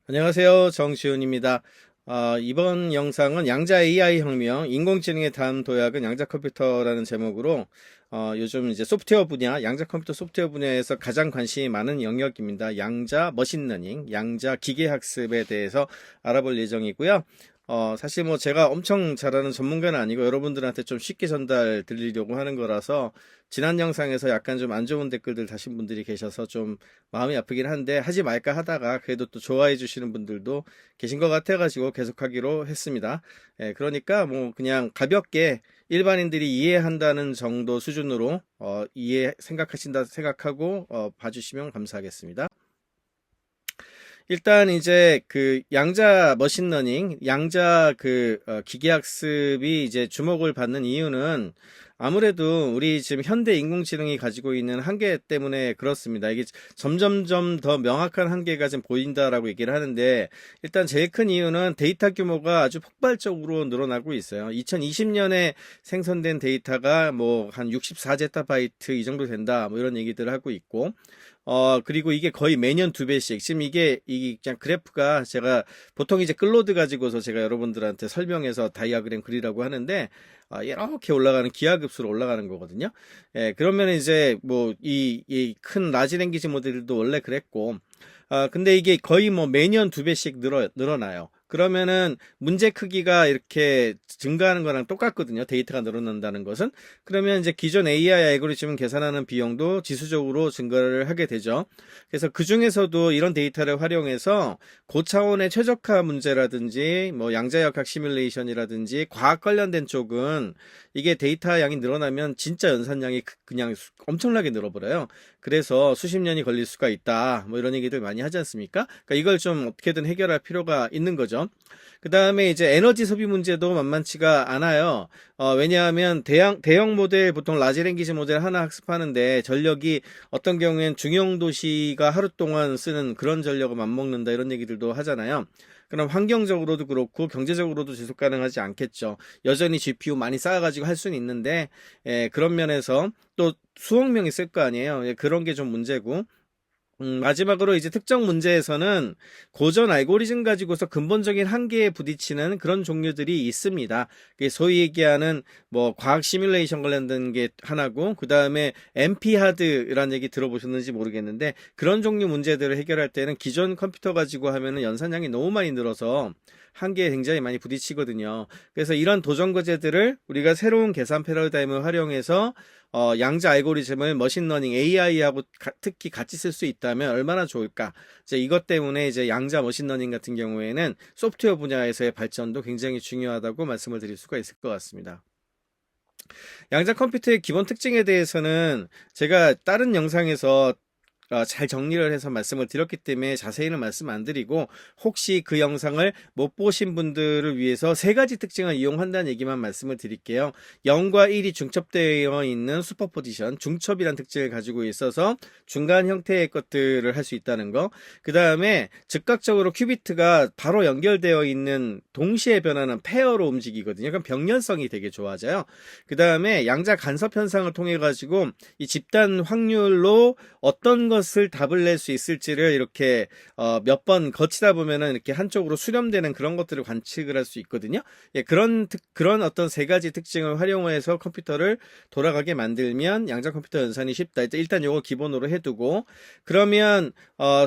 안녕하세요. 정시훈입니다. 이번 영상은 양자 AI 혁명, 인공지능의 다음 도약은 양자 컴퓨터라는 제목으로 요즘 이제 소프트웨어 분야, 양자 컴퓨터 소프트웨어 분야에서 가장 관심이 많은 영역입니다. 양자 머신러닝, 양자 기계학습에 대해서 알아볼 예정이고요. 사실 뭐 제가 엄청 잘하는 전문가는 아니고 여러분들한테 좀 쉽게 전달 드리려고 하는 거라서 지난 영상에서 약간 좀 안 좋은 댓글들 다신 분들이 계셔서 좀 마음이 아프긴 한데 하지 말까 하다가 그래도 또 좋아해 주시는 분들도 계신 것 같아가지고 계속하기로 했습니다. 예, 그러니까 뭐 그냥 가볍게 일반인들이 이해한다는 정도 수준으로 생각하신다 생각하고 봐주시면 감사하겠습니다. 일단 이제 그 양자 머신러닝, 양자 기계학습이 이제 주목을 받는 이유는 아무래도 우리 지금 현대 인공지능이 가지고 있는 한계 때문에 그렇습니다. 이게 점점점 더 명확한 한계가 지금 보인다라고 얘기를 하는데 일단 제일 큰 이유는 데이터 규모가 아주 폭발적으로 늘어나고 있어요. 2020년에 생성된 데이터가 뭐 한 64제타바이트 이 정도 된다. 뭐 이런 얘기들을 하고 있고 그리고 이게 거의 매년 두 배씩. 지금 이 그냥 그래프가 제가 보통 이제 클로드 가지고서 제가 여러분들한테 설명해서 다이아그램 그리라고 하는데, 이렇게 올라가는 기하급수로 올라가는 거거든요. 예, 그러면 이제 뭐 이 큰 라지 랭귀지 모델도 원래 그랬고, 근데 이게 거의 뭐 매년 두 배씩 늘어나요. 그러면은 문제 크기가 이렇게 증가하는 거랑 똑같거든요. 데이터가 늘어난다는 것은. 그러면 이제 기존 AI 알고리즘 계산하는 비용도 지수적으로 증가를 하게 되죠. 그래서 그 중에서도 이런 데이터를 활용해서 고차원의 최적화 문제라든지 뭐 양자역학 시뮬레이션이라든지 과학 관련된 쪽은 이게 데이터 양이 늘어나면 진짜 연산량이 그냥 엄청나게 늘어버려요. 그래서 수십 년이 걸릴 수가 있다. 뭐 이런 얘기들 많이 하지 않습니까? 그러니까 이걸 좀 어떻게든 해결할 필요가 있는 거죠. 그 다음에 이제 에너지 소비 문제도 만만치가 않아요. 왜냐하면 대형 모델, 보통 라지 랭귀지 모델 하나 학습하는데 전력이 어떤 경우엔 중형 도시가 하루 동안 쓰는 그런 전력을 맞먹는다 이런 얘기들도 하잖아요. 그럼 환경적으로도 그렇고 경제적으로도 지속 가능하지 않겠죠. 여전히 GPU 많이 쌓아가지고 할 수는 있는데 그런 면에서 또 수억 명이 쓸 거 아니에요. 그런 게 좀 문제고 마지막으로 이제 특정 문제에서는 고전 알고리즘 가지고서 근본적인 한계에 부딪히는 그런 종류들이 있습니다. 그게 소위 얘기하는 뭐 과학 시뮬레이션 관련된 게 하나고, 그 다음에 MP 하드라는 얘기 들어보셨는지 모르겠는데 그런 종류 문제들을 해결할 때는 기존 컴퓨터 가지고 하면은 연산량이 너무 많이 늘어서 한계에 굉장히 많이 부딪히거든요. 그래서 이런 도전 과제들을 우리가 새로운 계산 패러다임을 활용해서 양자 알고리즘을 머신러닝 AI하고 특히 같이 쓸 수 있다면 얼마나 좋을까? 이제 이것 때문에 이제 양자 머신러닝 같은 경우에는 소프트웨어 분야에서의 발전도 굉장히 중요하다고 말씀을 드릴 수가 있을 것 같습니다. 양자 컴퓨터의 기본 특징에 대해서는 제가 다른 영상에서 잘 정리를 해서 말씀을 드렸기 때문에 자세히는 말씀 안 드리고, 혹시 그 영상을 못 보신 분들을 위해서 세 가지 특징을 이용한다는 얘기만 말씀을 드릴게요. 0과 1이 중첩되어 있는 슈퍼포지션, 중첩이란 특징을 가지고 있어서 중간 형태의 것들을 할 수 있다는 거. 그 다음에 즉각적으로 큐비트가 바로 연결되어 있는 동시에 변하는 페어로 움직이거든요. 그럼 병렬성이 되게 좋아져요. 그 다음에 양자 간섭 현상을 통해 가지고 이 집단 확률로 어떤 것을 답을 낼 수 있을지를 이렇게 몇 번 거치다 보면은 이렇게 한쪽으로 수렴되는 그런 것들을 관측을 할 수 있거든요. 예, 그런 어떤 세 가지 특징을 활용해서 컴퓨터를 돌아가게 만들면 양자 컴퓨터 연산이 쉽다. 일단 요거 기본으로 해두고, 그러면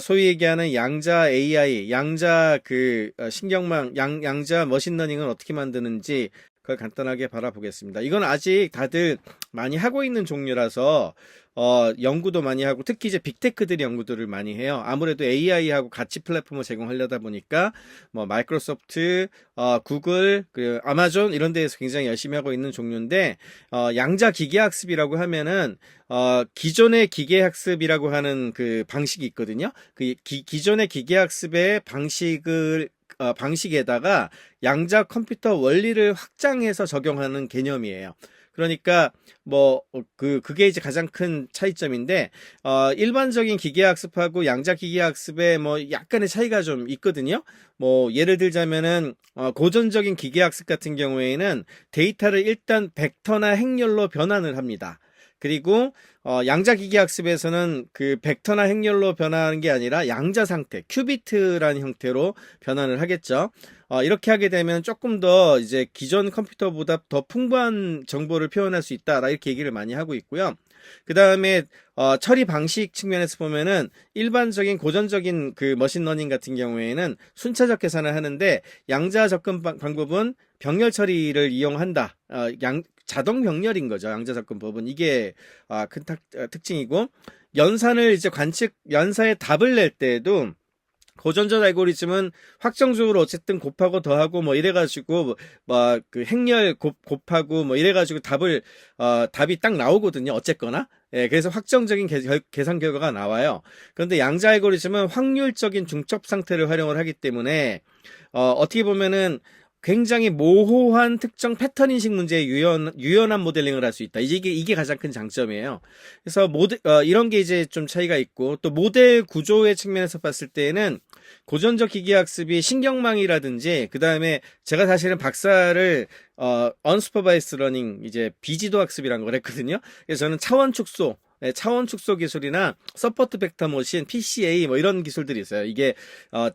소위 얘기하는 양자 AI, 양자 신경망, 양자 머신러닝은 어떻게 만드는지 그걸 간단하게 바라보겠습니다. 이건 아직 다들 많이 하고 있는 종류라서 연구도 많이 하고, 특히 이제 빅테크들이 연구들을 많이 해요. 아무래도 AI하고 같이 플랫폼을 제공하려다 보니까 뭐 마이크로소프트, 구글, 그 아마존 이런 데에서 굉장히 열심히 하고 있는 종류인데, 양자 기계학습이라고 하면은 기존의 기계학습이라고 하는 그 방식이 있거든요. 기존의 기계학습의 방식에다가 양자 컴퓨터 원리를 확장해서 적용하는 개념이에요. 그러니까 그게 이제 가장 큰 차이점인데, 일반적인 기계학습하고 양자 기계학습에 뭐 약간의 차이가 좀 있거든요. 뭐 예를 들자면은 고전적인 기계학습 같은 경우에는 데이터를 일단 벡터나 행렬로 변환을 합니다. 그리고 양자기계학습에서는 그 벡터나 행렬로 변화하는 게 아니라 양자 상태, 큐비트라는 형태로 변환을 하겠죠. 이렇게 하게 되면 조금 더 이제 기존 컴퓨터보다 더 풍부한 정보를 표현할 수 있다, 이렇게 얘기를 많이 하고 있고요. 그 다음에 처리 방식 측면에서 보면은 일반적인 고전적인 그 머신러닝 같은 경우에는 순차적 계산을 하는데, 양자 접근 방법은 병렬 처리를 이용한다. 자동 병렬인 거죠. 양자 접근법은 이게 큰 특징이고, 연산을 이제 연산의 답을 낼 때에도 고전적 알고리즘은 확정적으로 어쨌든 곱하고 더하고 뭐 이래가지고 뭐 그 행렬 곱하고 뭐 이래가지고 답이 딱 나오거든요. 어쨌거나. 예, 그래서 확정적인 계산 결과가 나와요. 그런데 양자 알고리즘은 확률적인 중첩 상태를 활용을 하기 때문에 어떻게 보면은 굉장히 모호한 특정 패턴 인식 문제에 유연한 모델링을 할 수 있다. 이게 가장 큰 장점이에요. 그래서 이런 게 이제 좀 차이가 있고, 또 모델 구조의 측면에서 봤을 때에는 고전적 기계학습이 신경망이라든지, 그 다음에 제가 사실은 박사를 unsupervised learning, 이제 비지도 학습이라는 걸 했거든요. 그래서 저는 차원 축소 기술이나 서포트 벡터 머신, PCA 뭐 이런 기술들이 있어요. 이게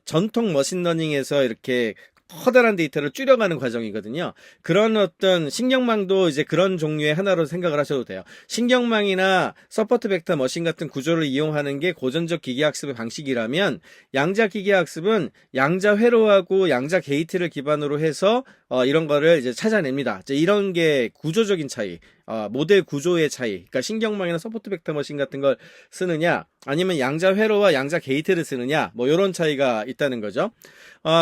전통 머신러닝에서 이렇게 커다란 데이터를 줄여가는 과정이거든요. 그런 어떤 신경망도 이제 그런 종류의 하나로 생각을 하셔도 돼요. 신경망이나 서포트 벡터 머신 같은 구조를 이용하는 게 고전적 기계학습의 방식이라면, 양자 기계학습은 양자 회로하고 양자 게이트를 기반으로 해서 이런 거를 이제 찾아냅니다. 이제 이런 게 구조적인 차이, 모델 구조의 차이. 그러니까 신경망이나 서포트 벡터 머신 같은 걸 쓰느냐, 아니면 양자 회로와 양자 게이트를 쓰느냐, 뭐 이런 차이가 있다는 거죠.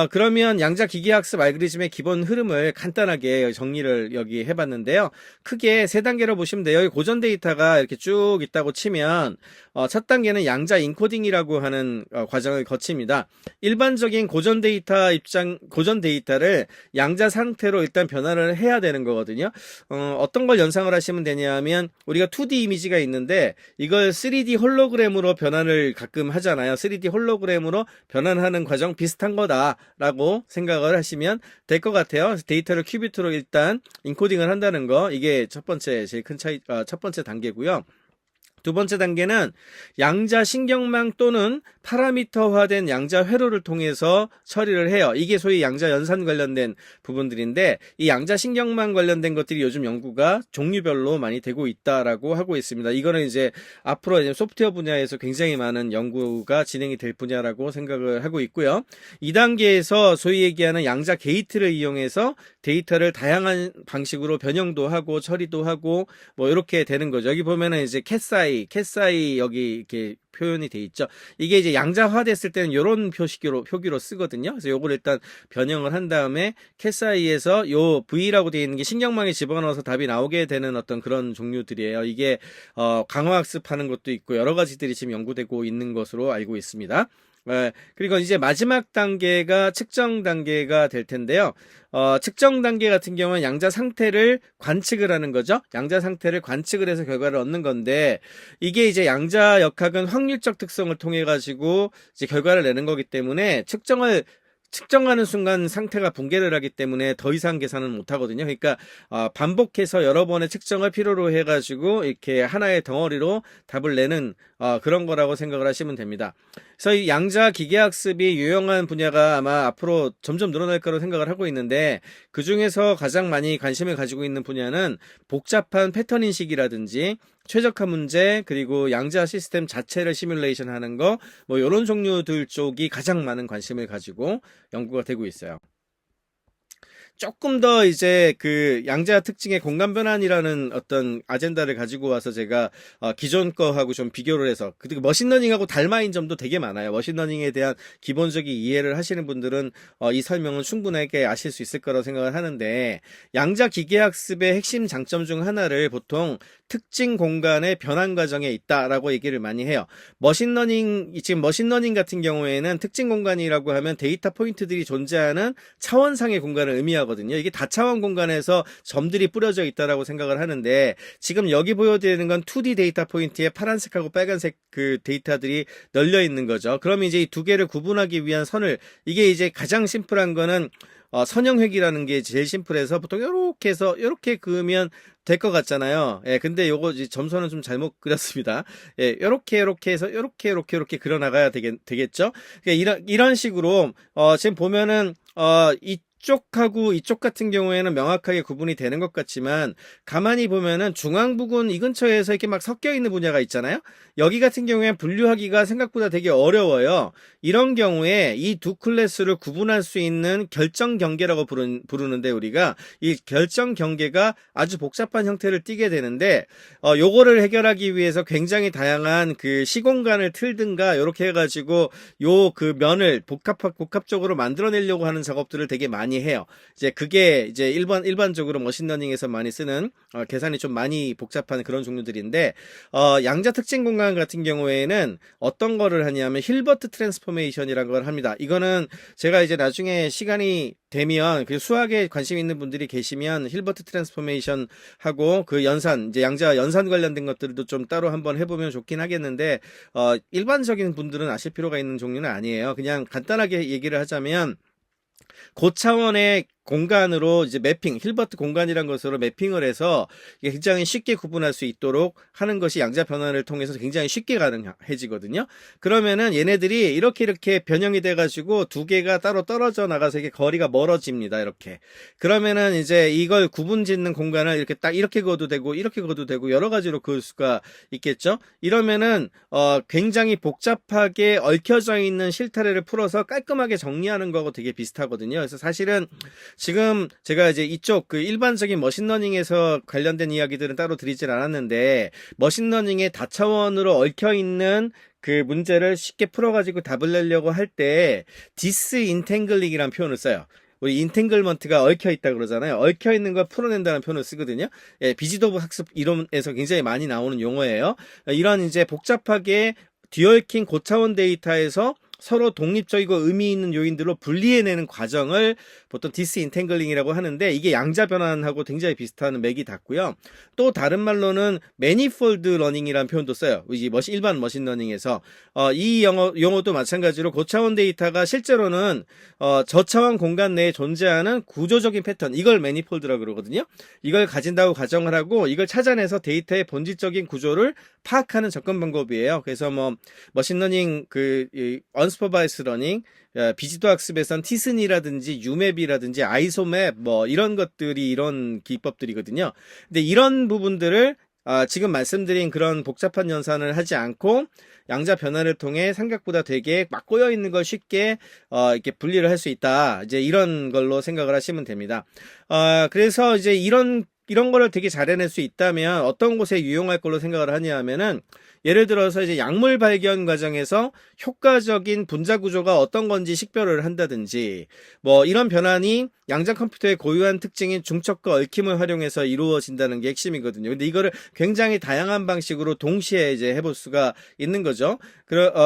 그러면 양자 기계학습 알고리즘의 기본 흐름을 간단하게 정리를 여기 해봤는데요. 크게 세 단계로 보시면 돼요. 여기 고전 데이터가 이렇게 쭉 있다고 치면, 첫 단계는 양자 인코딩이라고 하는 과정을 거칩니다. 일반적인 고전 데이터를 양자 상태로 일단 변화를 해야 되는 거거든요. 어떤 걸 연상을 하시면 되냐면, 우리가 2D 이미지가 있는데 이걸 3D 홀로그램으로 변환을 가끔 하잖아요. 3D 홀로그램으로 변환하는 과정 비슷한 거다라고 생각을 하시면 될 것 같아요. 데이터를 큐비트로 일단 인코딩을 한다는 거, 이게 첫 번째 제일 큰 차이, 첫 번째 단계고요. 두 번째 단계는 양자 신경망 또는 파라미터화된 양자 회로를 통해서 처리를 해요. 이게 소위 양자 연산 관련된 부분들인데, 이 양자 신경망 관련된 것들이 요즘 연구가 종류별로 많이 되고 있다라고 하고 있습니다. 이거는 이제 앞으로 이제 소프트웨어 분야에서 굉장히 많은 연구가 진행이 될 분야라고 생각을 하고 있고요. 2단계에서 소위 얘기하는 양자 게이트를 이용해서 데이터를 다양한 방식으로 변형도 하고 처리도 하고 뭐 이렇게 되는 거죠. 여기 보면은 이제 캣사이 여기 이렇게 표현이 돼 있죠. 이게 이제 양자화 됐을 때는 이런 표기로 쓰거든요. 그래서 요걸 일단 변형을 한 다음에 캣사이에서 요 V라고 되어 있는 게 신경망에 집어넣어서 답이 나오게 되는 어떤 그런 종류들이에요. 이게 강화학습하는 것도 있고 여러 가지들이 지금 연구되고 있는 것으로 알고 있습니다. 그리고 이제 마지막 단계가 측정 단계가 될 텐데요. 측정 단계 같은 경우는 양자 상태를 관측을 하는 거죠. 양자 상태를 관측을 해서 결과를 얻는 건데, 이게 이제 양자 역학은 확률적 특성을 통해 가지고 이제 결과를 내는 거기 때문에 측정하는 순간 상태가 붕괴를 하기 때문에 더 이상 계산은 못 하거든요. 그러니까 반복해서 여러 번의 측정을 필요로 해가지고 이렇게 하나의 덩어리로 답을 내는 그런 거라고 생각을 하시면 됩니다. 그래서 이 양자 기계학습이 유용한 분야가 아마 앞으로 점점 늘어날 거라고 생각을 하고 있는데, 그 중에서 가장 많이 관심을 가지고 있는 분야는 복잡한 패턴 인식이라든지 최적화 문제, 그리고 양자 시스템 자체를 시뮬레이션 하는 거, 뭐 이런 종류들 쪽이 가장 많은 관심을 가지고 연구가 되고 있어요. 조금 더 이제 그 양자 특징의 공간 변환이라는 어떤 아젠다를 가지고 와서 제가 기존 거하고 좀 비교를 해서, 그리고 머신러닝하고 닮아인 점도 되게 많아요. 머신러닝에 대한 기본적인 이해를 하시는 분들은 이 설명은 충분하게 아실 수 있을 거라고 생각을 하는데, 양자 기계학습의 핵심 장점 중 하나를 보통 특징 공간의 변환 과정에 있다라고 얘기를 많이 해요. 지금 머신러닝 같은 경우에는 특징 공간이라고 하면 데이터 포인트들이 존재하는 차원상의 공간을 의미하거든요. 이게 다차원 공간에서 점들이 뿌려져 있다라고 생각을 하는데, 지금 여기 보여드리는 건 2D 데이터 포인트에 파란색하고 빨간색 그 데이터들이 널려 있는 거죠. 그럼 이제 이 두 개를 구분하기 위한 선을, 이게 이제 가장 심플한 거는 선형획이라는 게 제일 심플해서 보통 요렇게 해서 요렇게 그으면 될 것 같잖아요. 예, 근데 요거 이제 점선은 좀 잘못 그렸습니다. 예, 요렇게 해서 요렇게 그려나가야 되겠죠? 그러니까 이런 식으로, 지금 보면은, 이쪽하고 이쪽 같은 경우에는 명확하게 구분이 되는 것 같지만, 가만히 보면은 중앙 부근 이 근처에서 이렇게 막 섞여 있는 분야가 있잖아요? 여기 같은 경우에는 분류하기가 생각보다 되게 어려워요. 이런 경우에 이 두 클래스를 구분할 수 있는 결정 경계라고 부르는데, 우리가 이 결정 경계가 아주 복잡한 형태를 띠게 되는데, 요거를 해결하기 위해서 굉장히 다양한 그 시공간을 틀든가 요렇게 해가지고 요 그 면을 복합적으로 만들어내려고 하는 작업들을 되게 많이 해요. 이제 그게 이제 일반적으로 머신러닝에서 많이 쓰는, 계산이 좀 많이 복잡한 그런 종류들인데, 양자 특징 공간 같은 경우에는 어떤 거를 하냐면 힐버트 트랜스포메이션이라는 걸 합니다. 이거는 제가 이제 나중에 시간이 되면 그 수학에 관심 있는 분들이 계시면 힐버트 트랜스포메이션 하고 그 연산, 이제 양자 연산 관련된 것들도 좀 따로 한번 해보면 좋긴 하겠는데, 일반적인 분들은 아실 필요가 있는 종류는 아니에요. 그냥 간단하게 얘기를 하자면, 고차원의 공간으로 이제 매핑, 힐버트 공간이란 것으로 매핑을 해서 이게 굉장히 쉽게 구분할 수 있도록 하는 것이 양자 변환을 통해서 굉장히 쉽게 가능해지거든요. 그러면은 얘네들이 이렇게 변형이 돼가지고 두 개가 따로 떨어져 나가서 이게 거리가 멀어집니다. 이렇게. 그러면은 이제 이걸 구분 짓는 공간을 이렇게 딱 이렇게 그어도 되고 이렇게 그어도 되고 여러 가지로 그을 수가 있겠죠. 이러면은 굉장히 복잡하게 얽혀져 있는 실타래를 풀어서 깔끔하게 정리하는 거하고 되게 비슷하거든요. 그래서 사실은 지금 제가 이제 이쪽 그 일반적인 머신러닝에서 관련된 이야기들은 따로 드리진 않았는데, 머신러닝의 다차원으로 얽혀있는 그 문제를 쉽게 풀어가지고 답을 내려고 할 때 디스인탱글링이라는 표현을 써요. 우리 인탱글먼트가 얽혀있다 그러잖아요. 얽혀있는 걸 풀어낸다는 표현을 쓰거든요. 예, 비지도브 학습 이론에서 굉장히 많이 나오는 용어예요. 이런 이제 복잡하게 뒤얽힌 고차원 데이터에서 서로 독립적이고 의미 있는 요인들로 분리해내는 과정을 보통 디스인탱글링이라고 하는데, 이게 양자 변환하고 굉장히 비슷한 맥이 닿고요. 또 다른 말로는 매니폴드 러닝이라는 표현도 써요. 일반 머신러닝에서 이 용어도 마찬가지로 고차원 데이터가 실제로는 저차원 공간 내에 존재하는 구조적인 패턴, 이걸 매니폴드라고 그러거든요. 이걸 가진다고 가정을 하고 이걸 찾아내서 데이터의 본질적인 구조를 파악하는 접근 방법이에요. 그래서 머신러닝 언스퍼바이스 러닝, 비지도 학습에선 티슨이라든지 유맵이라든지 아이소맵 이런 것들이 이런 기법들이거든요. 근데 이런 부분들을 지금 말씀드린 그런 복잡한 연산을 하지 않고 양자 변화를 통해 생각보다 되게 막 꼬여 있는 걸 쉽게 이렇게 분리를 할 수 있다. 이제 이런 걸로 생각을 하시면 됩니다. 그래서 이제 이런 거를 되게 잘 해낼 수 있다면 어떤 곳에 유용할 걸로 생각을 하냐면은, 예를 들어서 이제 약물 발견 과정에서 효과적인 분자 구조가 어떤 건지 식별을 한다든지, 이런 변환이 양자 컴퓨터의 고유한 특징인 중첩과 얽힘을 활용해서 이루어진다는 게 핵심이거든요. 근데 이거를 굉장히 다양한 방식으로 동시에 이제 해볼 수가 있는 거죠.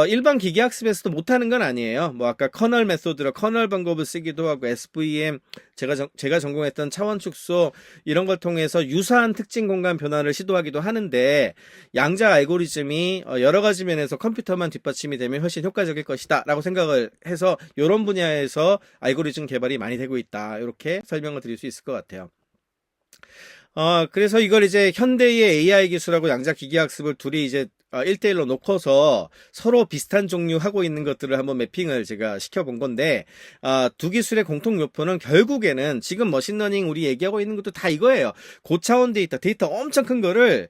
일반 기계학습에서도 못하는 건 아니에요. 아까 커널 메소드로 커널 방법을 쓰기도 하고, SVM, 제가 전공했던 차원 축소, 이런 걸 통해서 유사한 특징 공간 변화를 시도하기도 하는데, 양자 알고리즘이 여러 가지 면에서 컴퓨터만 뒷받침이 되면 훨씬 효과적일 것이다 라고 생각을 해서 이런 분야에서 알고리즘 개발이 많이 되고 있다, 이렇게 설명을 드릴 수 있을 것 같아요. 그래서 이걸 이제 현대의 AI 기술하고 양자 기계학습을 둘이 이제 1대1로 놓고서 서로 비슷한 종류 하고 있는 것들을 한번 매핑을 제가 시켜본 건데, 두 기술의 공통 요소는 결국에는 지금 머신러닝 우리 얘기하고 있는 것도 다 이거예요. 고차원 데이터 엄청 큰 거를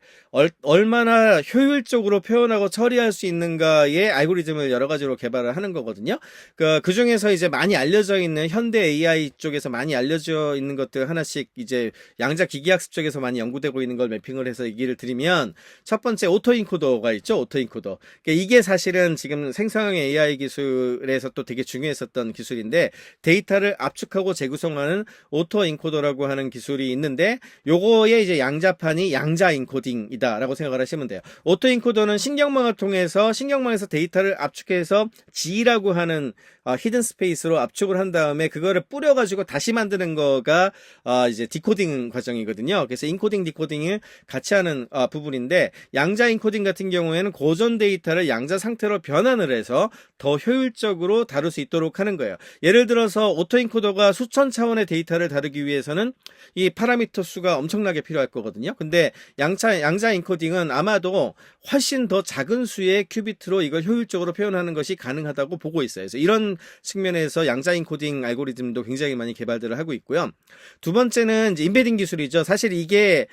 얼마나 효율적으로 표현하고 처리할 수 있는가의 알고리즘을 여러 가지로 개발을 하는 거거든요. 그 중에서 이제 많이 알려져 있는 현대 AI 쪽에서 많이 알려져 있는 것들 하나씩 이제 양자 기계학습 쪽에서 많이 연구되고 있는 걸 매핑을 해서 얘기를 드리면, 첫 번째 오토인코더가 있죠. 오토인코더. 그러니까 이게 사실은 지금 생성형 AI 기술에서 또 되게 중요했었던 기술인데, 데이터를 압축하고 재구성하는 오토인코더라고 하는 기술이 있는데, 요거의 이제 양자판이 양자 인코딩이다라고 생각을 하시면 돼요. 오토인코더는 신경망을 통해서 신경망에서 데이터를 압축해서 G라고 하는 히든 스페이스로 압축을 한 다음에 그거를 뿌려가지고 다시 만드는 거가 이제 디코딩 과정이거든요. 그래서 인코딩, 디코딩을 같이 하는 부분인데, 양자 인코딩 같은 경우에는 고전 데이터를 양자 상태로 변환을 해서 더 효율적으로 다룰 수 있도록 하는 거예요. 예를 들어서 오토인코더가 수천 차원의 데이터를 다루기 위해서는 이 파라미터 수가 엄청나게 필요할 거거든요. 근데 양자 인코딩은 아마도 훨씬 더 작은 수의 큐비트로 이걸 효율적으로 표현하는 것이 가능하다고 보고 있어요. 그래서 이런 측면에서 양자 인코딩 알고리즘도 굉장히 많이 개발들을 하고 있고요. 두 번째는 이제 인베딩 기술이죠. 사실 이게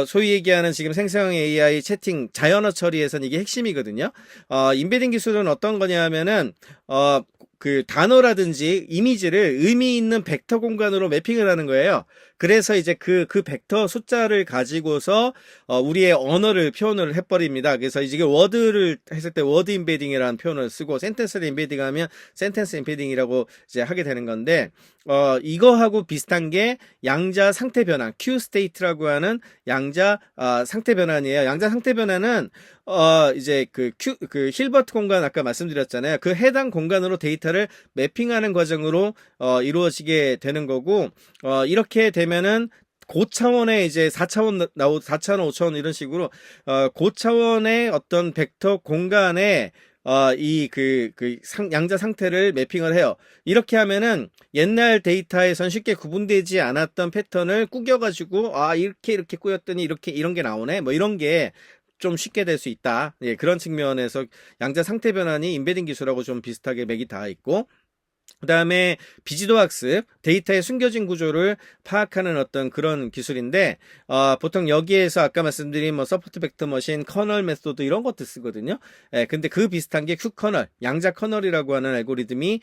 소위 얘기하는 지금 생성 AI 채팅 자연어 처리에선 이게 핵심이거든요. 인베딩 기술은 어떤 거냐면은 그 단어라든지 이미지를 의미 있는 벡터 공간으로 매핑을 하는 거예요. 그래서 이제 그 벡터 숫자를 가지고서 우리의 언어를 표현을 해버립니다. 그래서 이게 워드를 했을 때 워드 인베딩이라는 표현을 쓰고 센텐스를 인베딩하면 센텐스 인베딩이라고 이제 하게 되는 건데 이거하고 비슷한 게 양자 상태 변환, Q state라고 하는 양자 상태 변환이에요. 양자 상태 변환은 이제 그 힐버트 공간 아까 말씀드렸잖아요. 그 해당 공간으로 데이터를 매핑하는 과정으로 이루어지게 되는 거고 이렇게 되면은 고차원의 이제 4차원 4차원, 5차원 이런 식으로 고차원의 어떤 벡터 공간에 양자 상태를 매핑을 해요. 이렇게 하면은 옛날 데이터에선 쉽게 구분되지 않았던 패턴을 꾸겨가지고 이렇게 꾸였더니 이런 게 나오네. 뭐 이런 게 좀 쉽게 될 수 있다. 예, 그런 측면에서 양자 상태 변환이 인베딩 기술하고 좀 비슷하게 맥이 닿아 있고, 그 다음에 비지도 학습, 데이터의 숨겨진 구조를 파악하는 어떤 그런 기술인데, 보통 여기에서 아까 말씀드린 뭐 서포트 벡터 머신, 커널 메소드 이런 것도 쓰거든요. 예, 근데 그 비슷한 게 Q-커널, 양자 커널이라고 하는 알고리즘이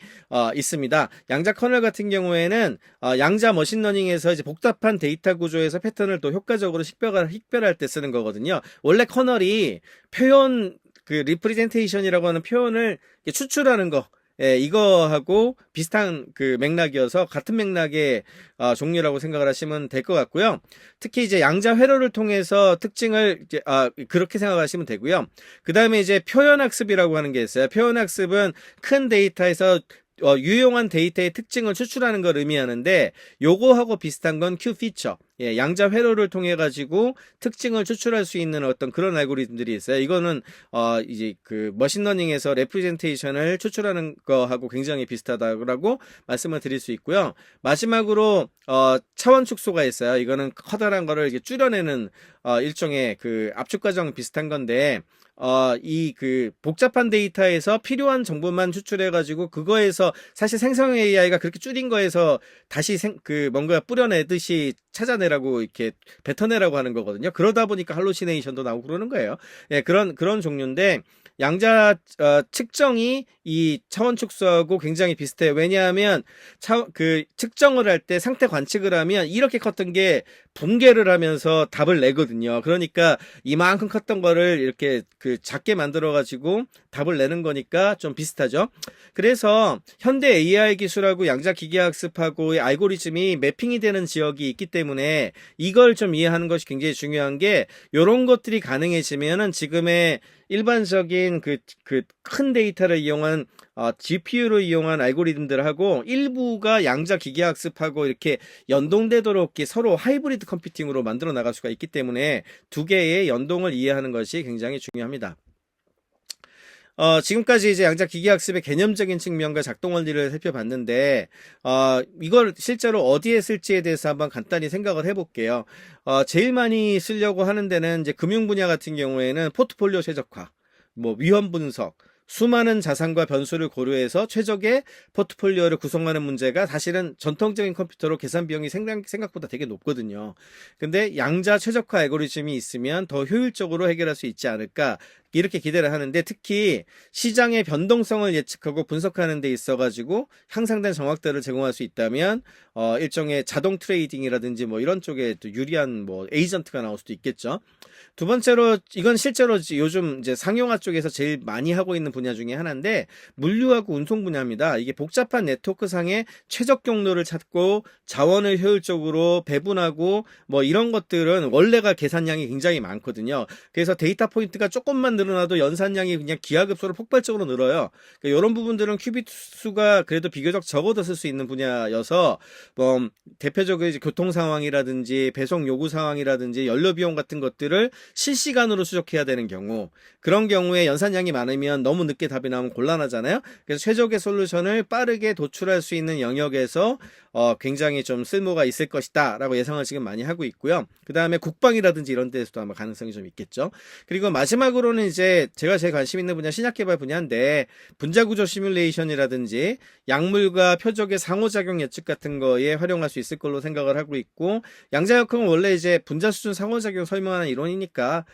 있습니다. 양자 커널 같은 경우에는 양자 머신러닝에서 이제 복잡한 데이터 구조에서 패턴을 또 효과적으로 식별할 때 쓰는 거거든요. 원래 커널이 표현, 리프레젠테이션이라고 하는 표현을 추출하는 거, 예, 이거하고 비슷한 그 맥락이어서 같은 맥락의 종류라고 생각을 하시면 될 것 같고요. 특히 이제 양자 회로를 통해서 특징을 이제 그렇게 생각하시면 되고요. 그 다음에 이제 표현학습이라고 하는 게 있어요. 표현학습은 큰 데이터에서 유용한 데이터의 특징을 추출하는 걸 의미하는데 요거하고 비슷한 건 Q 피처. 예, 양자 회로를 통해 가지고 특징을 추출할 수 있는 어떤 그런 알고리즘들이 있어요. 이거는 이제 그 머신러닝에서 레프레젠테이션을 추출하는 거하고 굉장히 비슷하다고 말씀을 드릴 수 있고요. 마지막으로 차원 축소가 있어요. 이거는 커다란 거를 이렇게 줄여내는 일종의 그 압축 과정 비슷한 건데 이 복잡한 데이터에서 필요한 정보만 추출해가지고 그거에서 사실 생성 AI가 그렇게 줄인 거에서 다시 뭔가 뿌려내듯이 찾아내라고 이렇게 뱉어내라고 하는 거거든요. 그러다 보니까 할루시네이션도 나오고 그러는 거예요. 예, 그런 종류인데 양자 측정이 이 차원 축소하고 굉장히 비슷해요. 왜냐하면 측정을 할 때 상태 관측을 하면 이렇게 컸던 게 붕괴를 하면서 답을 내거든요. 그러니까 이만큼 컸던 거를 이렇게 작게 만들어 가지고 답을 내는 거니까 좀 비슷하죠. 그래서 현대 AI 기술하고 양자 기계학습하고의 알고리즘이 매핑이 되는 지역이 있기 때문에 이걸 좀 이해하는 것이 굉장히 중요한 게 이런 것들이 가능해지면은 지금의 일반적인 큰 데이터를 이용한 GPU를 이용한 알고리즘들하고 일부가 양자 기계학습하고 이렇게 연동되도록 서로 하이브리드 컴퓨팅으로 만들어 나갈 수가 있기 때문에 두 개의 연동을 이해하는 것이 굉장히 중요합니다. 지금까지 이제 양자 기계학습의 개념적인 측면과 작동 원리를 살펴봤는데, 이걸 실제로 어디에 쓸지에 대해서 한번 간단히 생각을 해볼게요. 제일 많이 쓰려고 하는 데는 이제 금융 분야 같은 경우에는 포트폴리오 최적화, 뭐 위험 분석, 수많은 자산과 변수를 고려해서 최적의 포트폴리오를 구성하는 문제가 사실은 전통적인 컴퓨터로 계산 비용이 생각보다 되게 높거든요. 근데 양자 최적화 알고리즘이 있으면 더 효율적으로 해결할 수 있지 않을까 이렇게 기대를 하는데, 특히 시장의 변동성을 예측하고 분석하는 데 있어가지고 향상된 정확도를 제공할 수 있다면 일종의 자동 트레이딩이라든지 뭐 이런 쪽에 또 유리한 뭐 에이전트가 나올 수도 있겠죠. 두 번째로 이건 실제로 요즘 이제 상용화 쪽에서 제일 많이 하고 있는 분야 중에 하나인데 물류하고 운송 분야입니다. 이게 복잡한 네트워크 상의 최적 경로를 찾고 자원을 효율적으로 배분하고 뭐 이런 것들은 원래가 계산량이 굉장히 많거든요. 그래서 데이터 포인트가 조금만 늘어나도 연산량이 그냥 기하급수로 폭발적으로 늘어요. 그러니까 이런 부분들은 큐빅 수가 그래도 비교적 적어도 쓸 수 있는 분야여서 뭐 대표적으로 이제 교통 상황이라든지 배송 요구 상황이라든지 연료 비용 같은 것들을 실시간으로 수적해야 되는 경우, 그런 경우에 연산량이 많으면 너무 늦게 답이 나오면 곤란하잖아요. 그래서 최적의 솔루션을 빠르게 도출할 수 있는 영역에서 굉장히 좀 쓸모가 있을 것이다 라고 예상을 지금 많이 하고 있고요. 그 다음에 국방이라든지 이런 데에서도 아마 가능성이 좀 있겠죠. 그리고 마지막으로는 이제 제가 제일 관심 있는 분야 신약개발 분야인데, 분자구조 시뮬레이션이라든지 약물과 표적의 상호작용 예측 같은 거에 활용할 수 있을 걸로 생각을 하고 있고, 양자역학은 원래 이제 분자 수준 상호작용 설명하는 이론이니까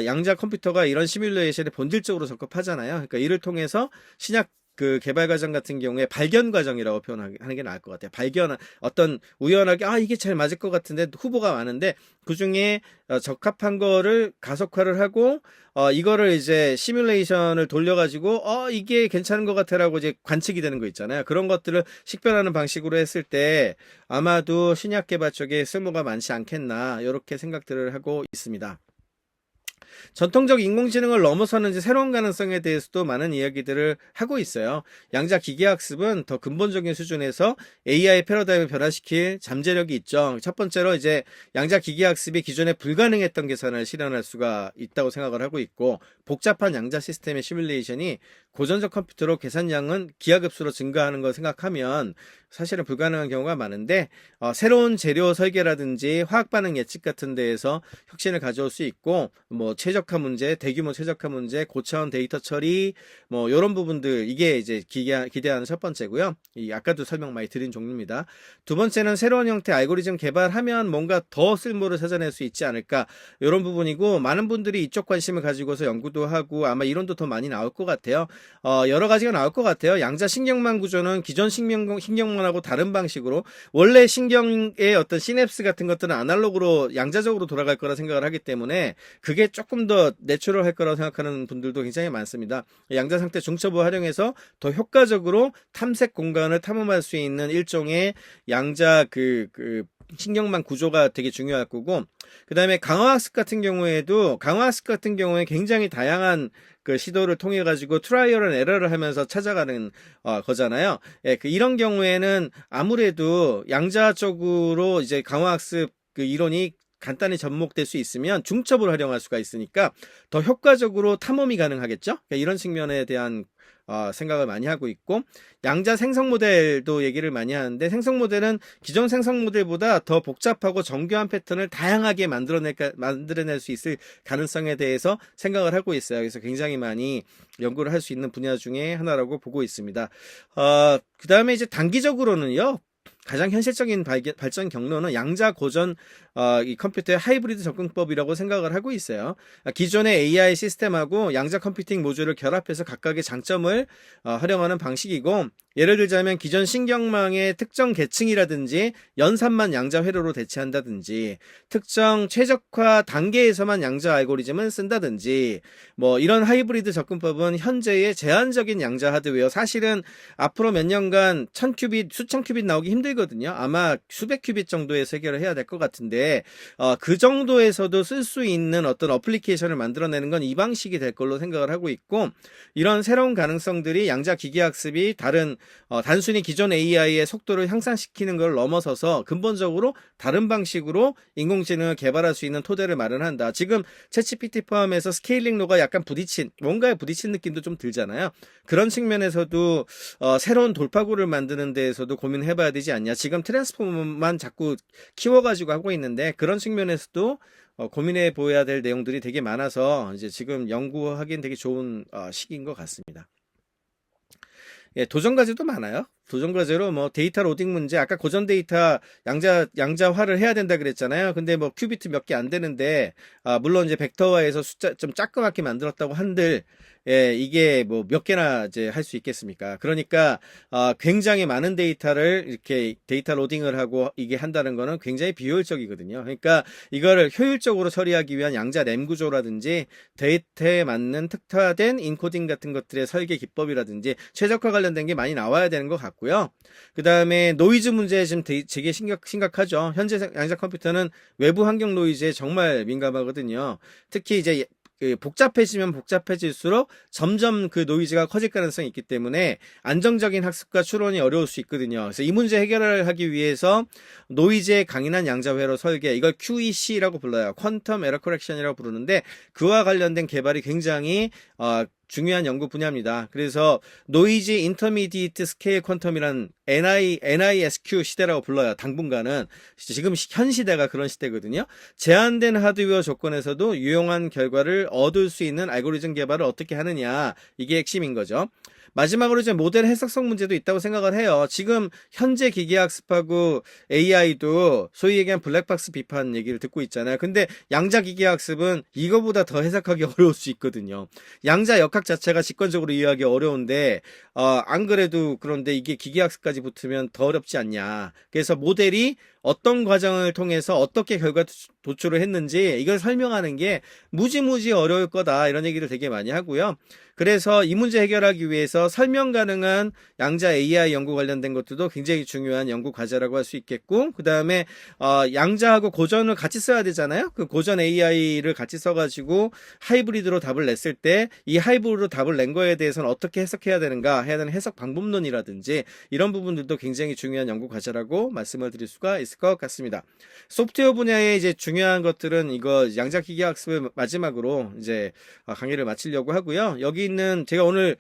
양자 컴퓨터가 이런 시뮬레이션에 본질적으로 적합하잖아요. 그러니까 이를 통해서 신약 그 개발 과정 같은 경우에 발견 과정이라고 표현하는 게 나을 것 같아요. 발견, 어떤 우연하게 이게 잘 맞을 것 같은데 후보가 많은데 그 중에 적합한 거를 가속화를 하고 이거를 이제 시뮬레이션을 돌려가지고 이게 괜찮은 것 같아라고 이제 관측이 되는 거 있잖아요. 그런 것들을 식별하는 방식으로 했을 때 아마도 신약 개발 쪽에 쓸모가 많지 않겠나, 이렇게 생각들을 하고 있습니다. 전통적 인공지능을 넘어서는 이제 새로운 가능성에 대해서도 많은 이야기들을 하고 있어요. 양자 기계학습은 더 근본적인 수준에서 AI 패러다임을 변화시킬 잠재력이 있죠. 첫 번째로 이제 양자 기계학습이 기존에 불가능했던 계산을 실현할 수가 있다고 생각을 하고 있고, 복잡한 양자 시스템의 시뮬레이션이 고전적 컴퓨터로 계산량은 기하급수로 증가하는 걸 생각하면 사실은 불가능한 경우가 많은데, 새로운 재료 설계라든지 화학 반응 예측 같은 데에서 혁신을 가져올 수 있고, 뭐 최적화 문제, 대규모 최적화 문제, 고차원 데이터 처리, 뭐 이런 부분들, 이게 이제 기대하는 첫 번째고요. 아까도 설명 많이 드린 종류입니다. 두 번째는 새로운 형태 알고리즘 개발하면 뭔가 더 쓸모를 찾아낼 수 있지 않을까, 이런 부분이고, 많은 분들이 이쪽 관심을 가지고서 연구도 하고 아마 이론도 더 많이 나올 것 같아요. 여러 가지가 나올 것 같아요. 양자 신경망 구조는 기존 신경망하고 다른 방식으로, 원래 신경의 어떤 시냅스 같은 것들은 아날로그로 양자적으로 돌아갈 거라 생각을 하기 때문에 그게 조금 더 내추럴할 거라고 생각하는 분들도 굉장히 많습니다. 양자 상태 중첩을 활용해서 더 효과적으로 탐색 공간을 탐험할 수 있는 일종의 양자 신경망 구조가 되게 중요할 거고, 그 다음에 강화학습 같은 경우에는 굉장히 다양한 그 시도를 통해 가지고 트라이얼 앤 에러를 하면서 찾아가는 거잖아요. 예, 이런 경우에는 아무래도 양자 쪽으로 이제 강화학습 그 이론이 간단히 접목될 수 있으면 중첩을 활용할 수가 있으니까 더 효과적으로 탐험이 가능하겠죠. 그러니까 이런 측면에 대한 생각을 많이 하고 있고, 양자 생성 모델도 얘기를 많이 하는데, 생성 모델은 기존 생성 모델보다 더 복잡하고 정교한 패턴을 다양하게 만들어낼 수 있을 가능성에 대해서 생각을 하고 있어요. 그래서 굉장히 많이 연구를 할 수 있는 분야 중에 하나라고 보고 있습니다. 그 다음에 이제 단기적으로는요, 가장 현실적인 발전 경로는 양자 고전 이 컴퓨터의 하이브리드 접근법이라고 생각을 하고 있어요. 기존의 AI 시스템하고 양자 컴퓨팅 모듈을 결합해서 각각의 장점을 활용하는 방식이고, 예를 들자면 기존 신경망의 특정 계층이라든지 연산만 양자 회로로 대체한다든지, 특정 최적화 단계에서만 양자 알고리즘을 쓴다든지, 뭐 이런 하이브리드 접근법은 현재의 제한적인 양자 하드웨어, 사실은 앞으로 몇 년간 1000큐빗, 수천 큐빗 나오기 힘들거든요. 아마 수백 큐빗 정도에서 해결을 해야 될 것 같은데, 그 정도에서도 쓸 수 있는 어떤 어플리케이션을 만들어내는 건 이 방식이 될 걸로 생각을 하고 있고, 이런 새로운 가능성들이 양자 기계학습이 단순히 기존 AI의 속도를 향상시키는 걸 넘어서서 근본적으로 다른 방식으로 인공지능을 개발할 수 있는 토대를 마련한다. 지금 챗GPT 포함해서 스케일링 로가 약간 뭔가에 부딪힌 느낌도 좀 들잖아요. 그런 측면에서도 새로운 돌파구를 만드는 데에서도 고민해봐야 되지 않냐. 지금 트랜스포머만 자꾸 키워가지고 하고 있는데, 그런 측면에서도 고민해 보아야 될 내용들이 되게 많아서 이제 지금 연구하기엔 되게 좋은 시기인 것 같습니다. 예, 도전 과제도 많아요. 도전 과제로 뭐 데이터 로딩 문제, 아까 고전 데이터 양자화를 해야 된다 그랬잖아요. 근데 뭐 큐비트 몇 개 안 되는데, 물론 이제 벡터화해서 숫자 좀 작그맣게 만들었다고 한들, 예, 이게 뭐 몇 개나 이제 할 수 있겠습니까? 그러니까 굉장히 많은 데이터를 이렇게 데이터 로딩을 하고 이게 한다는 거는 굉장히 비효율적이거든요. 그러니까 이거를 효율적으로 처리하기 위한 양자 램 구조라든지 데이터에 맞는 특화된 인코딩 같은 것들의 설계 기법이라든지 최적화 관련된 게 많이 나와야 되는 것 같고요. 그 다음에 노이즈 문제 지금 되게 심각하죠. 현재 양자 컴퓨터는 외부 환경 노이즈에 정말 민감하거든요. 특히 이제 복잡해지면 복잡해질수록 점점 그 노이즈가 커질 가능성이 있기 때문에 안정적인 학습과 추론이 어려울 수 있거든요. 그래서 이 문제 해결을 하기 위해서 노이즈에 강인한 양자 회로 설계, 이걸 QEC라고 불러요. 퀀텀 에러 커렉션이라고 부르는데 그와 관련된 개발이 굉장히 중요한 연구 분야입니다. 그래서 노이즈 인터미디에이트 스케일 퀀텀이란 NISQ 시대라고 불러요. 당분간은 지금 현 시대가 그런 시대거든요. 제한된 하드웨어 조건에서도 유용한 결과를 얻을 수 있는 알고리즘 개발을 어떻게 하느냐, 이게 핵심인 거죠. 마지막으로 이제 모델 해석성 문제도 있다고 생각을 해요. 지금 현재 기계학습하고 AI도 소위 얘기한 블랙박스 비판 얘기를 듣고 있잖아요. 근데 양자 기계학습은 이거보다 더 해석하기 어려울 수 있거든요. 양자 역학 자체가 직관적으로 이해하기 어려운데 안 그래도 그런데 이게 기계학습까지 붙으면 더 어렵지 않냐. 그래서 모델이 어떤 과정을 통해서 어떻게 결과 도출을 했는지 이걸 설명하는 게 무지무지 어려울 거다, 이런 얘기를 되게 많이 하고요. 그래서 이 문제 해결하기 위해서 설명 가능한 양자 AI 연구 관련된 것들도 굉장히 중요한 연구 과제라고 할 수 있겠고, 그 다음에 양자하고 고전을 같이 써야 되잖아요. 그 고전 AI를 같이 써가지고 하이브리드로 답을 냈을 때 이 하이브리드로 답을 낸 거에 대해서는 어떻게 해석해야 되는가, 해야 되는 해석 방법론이라든지 이런 부분들도 굉장히 중요한 연구 과제라고 말씀을 드릴 수가 있을 것 같습니다. 소프트웨어 분야에 이제 중요한 것들은 이거 양자 기계학습을 마지막으로 이제 강의를 마치려고 하고요. 여기 있는 제가 오늘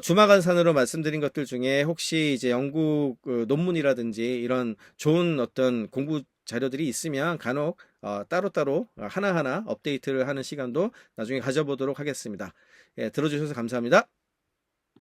주마간산으로 말씀드린 것들 중에 혹시 이제 연구 논문이라든지 이런 좋은 어떤 공부 자료들이 있으면 간혹 따로따로 하나하나 업데이트를 하는 시간도 나중에 가져보도록 하겠습니다. 예, 들어주셔서 감사합니다.